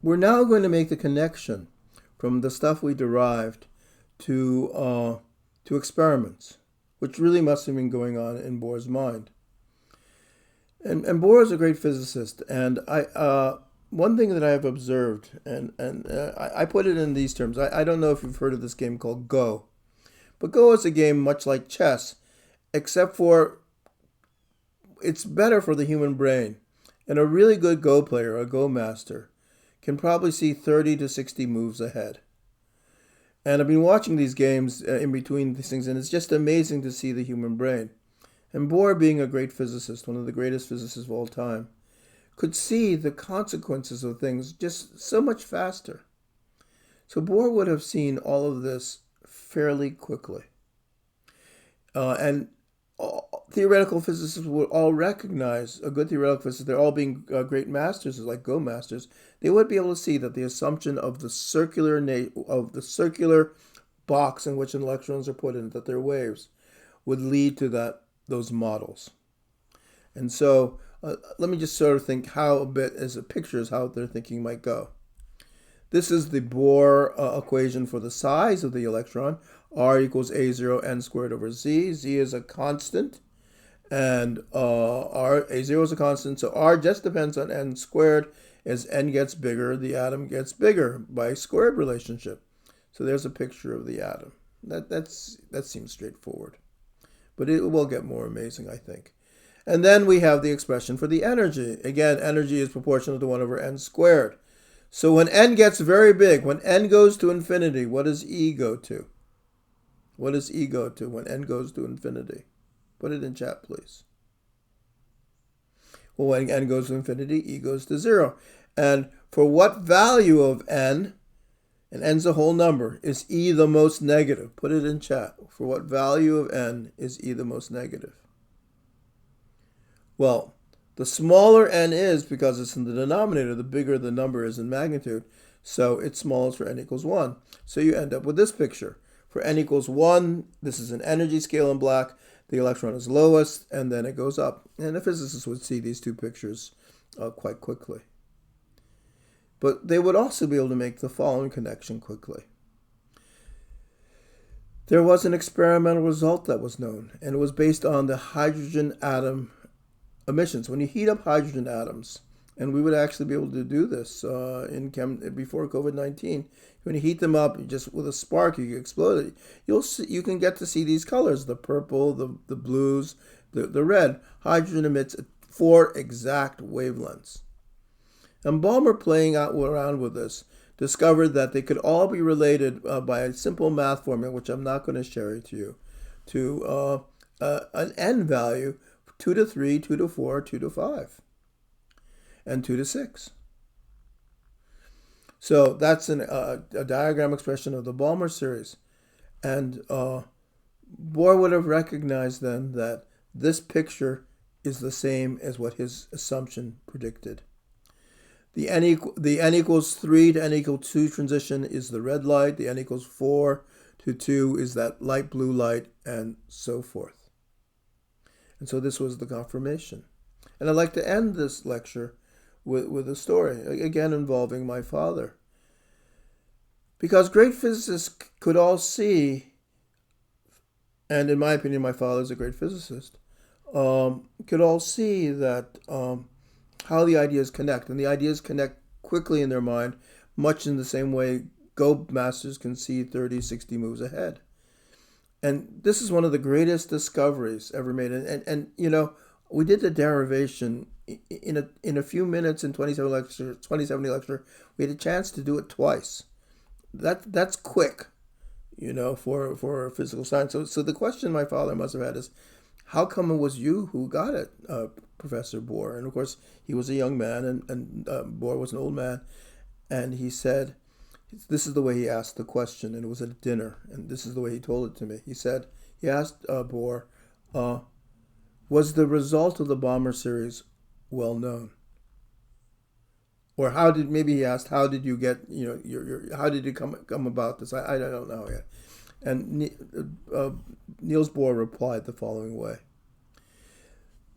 we're now going to make the connection from the stuff we derived to experiments, which really must have been going on in Bohr's mind. And Bohr is a great physicist, and one thing that I have observed, I put it in these terms. I don't know if you've heard of this game called Go, but Go is a game much like chess, except for it's better for the human brain. And a really good Go player, a Go master, can probably see 30 to 60 moves ahead. And I've been watching these games in between these things, and it's just amazing to see the human brain. And Bohr, being a great physicist, one of the greatest physicists of all time, could see the consequences of things just so much faster. So Bohr would have seen all of this fairly quickly. And theoretical physicists would all recognize, a good theoretical physicist, they're all being great masters, like Go masters, they would be able to see that the assumption of the circular box in which electrons are put in, that they're waves, would lead to those models. And so let me just sort of think how a bit as a picture is how their thinking might go. This is the Bohr equation for the size of the electron. R equals A0 n squared over Z. Z is a constant, and A0 is a constant, so R just depends on n squared. As n gets bigger, the atom gets bigger by squared relationship. So there's a picture of the atom. That seems straightforward, but it will get more amazing, I think. And then we have the expression for the energy. Again, energy is proportional to 1 over n squared. So when n gets very big, when n goes to infinity, what does E go to? What does E go to when n goes to infinity? Put it in chat, please. Well, when n goes to infinity, E goes to 0. And for what value of n, and n's a whole number, is E the most negative? Put it in chat. For what value of n is E the most negative? Well, the smaller n is, because it's in the denominator, the bigger the number is in magnitude. So it's smallest for n equals 1. So you end up with this picture. For n equals 1, this is an energy scale in black. The electron is lowest, and then it goes up. And a physicist would see these two pictures quite quickly. But they would also be able to make the following connection quickly. There was an experimental result that was known, and it was based on the hydrogen atom emissions. When you heat up hydrogen atoms, and we would actually be able to do this before COVID-19. When you heat them up, just with a spark, you can explode it. You can get to see these colors: the purple, the blues, the red. Hydrogen emits 4 exact wavelengths. And Balmer, playing around with this, discovered that they could all be related by a simple math formula, which I'm not going to share it to you, to an n value: 2 to 3, 2 to 4, 2 to 5, and 2 to 6. So that's a diagram expression of the Balmer series. And Bohr would have recognized then that this picture is the same as what his assumption predicted. The n equals 3 to n equals 2 transition is the red light. The n equals 4 to 2 is that light blue light, and so forth. And so this was the confirmation. And I'd like to end this lecture with a story, again involving my father. Because great physicists could all see, and in my opinion, my father's a great physicist, could all see that how the ideas connect. And the ideas connect quickly in their mind, much in the same way Go masters can see 30, 60 moves ahead. And this is one of the greatest discoveries ever made. And you know, we did the derivation in a few minutes in 2070 lecture. We had a chance to do it twice. That's quick, you know, for physical science. So the question my father must have had is, how come it was you who got it, Professor Bohr? And of course, he was a young man, and Bohr was an old man. And he said, this is the way he asked the question, and it was at dinner, and this is the way he told it to me. He asked Bohr, was the result of the Balmer series well known? Or how did he asked, how did you get, you know, how did you come about this? I don't know yet. And Niels Bohr replied the following way.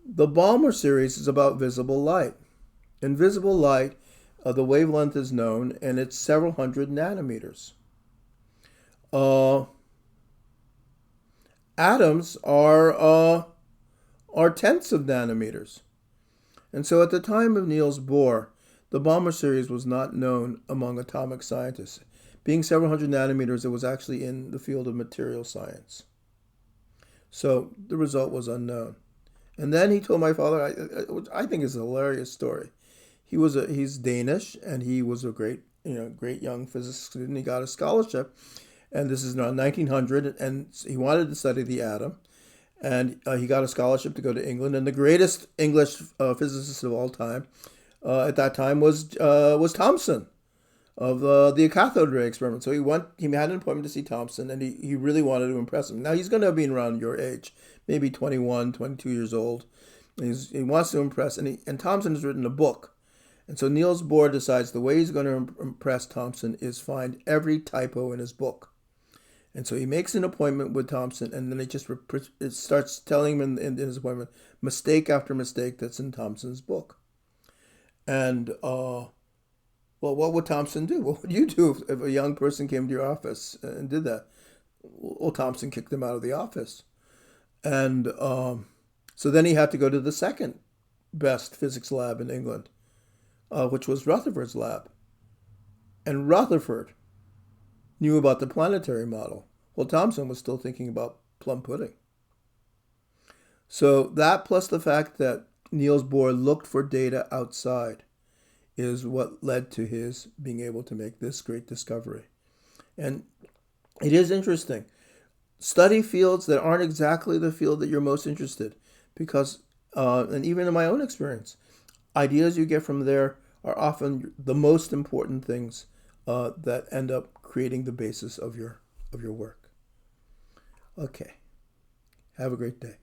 The Balmer series is about visible light. And visible light The wavelength is known, and it's several hundred nanometers. Uh, Atoms are tenths of nanometers. And so at the time of Niels Bohr, the Balmer series was not known among atomic scientists. Being several hundred nanometers, it was actually in the field of material science. So the result was unknown. And then he told my father, I think it's a hilarious story. He's Danish, and he was a great young physics student. He got a scholarship, and this is around 1900, and he wanted to study the atom, and he got a scholarship to go to England. And the greatest English physicist of all time at that time was Thomson of the cathode ray experiment. So he had an appointment to see Thomson, and he really wanted to impress him. Now he's going to have been around your age, maybe 21, 22 years old. He wants to impress, and Thomson has written a book. And so Niels Bohr decides the way he's going to impress Thomson is find every typo in his book. And so he makes an appointment with Thomson, and then it starts telling him in his appointment mistake after mistake that's in Thomson's book. And well, what would Thomson do? What would you do if a young person came to your office and did that? Well, Thomson kicked them out of the office. And so then he had to go to the second best physics lab in England, which was Rutherford's lab. And Rutherford knew about the planetary model. Well, Thomson was still thinking about plum pudding. So that, plus the fact that Niels Bohr looked for data outside, is what led to his being able to make this great discovery. And it is interesting. Study fields that aren't exactly the field that you're most interested, because, and even in my own experience, ideas you get from there are often the most important things that end up creating the basis of your work. Okay. Have a great day.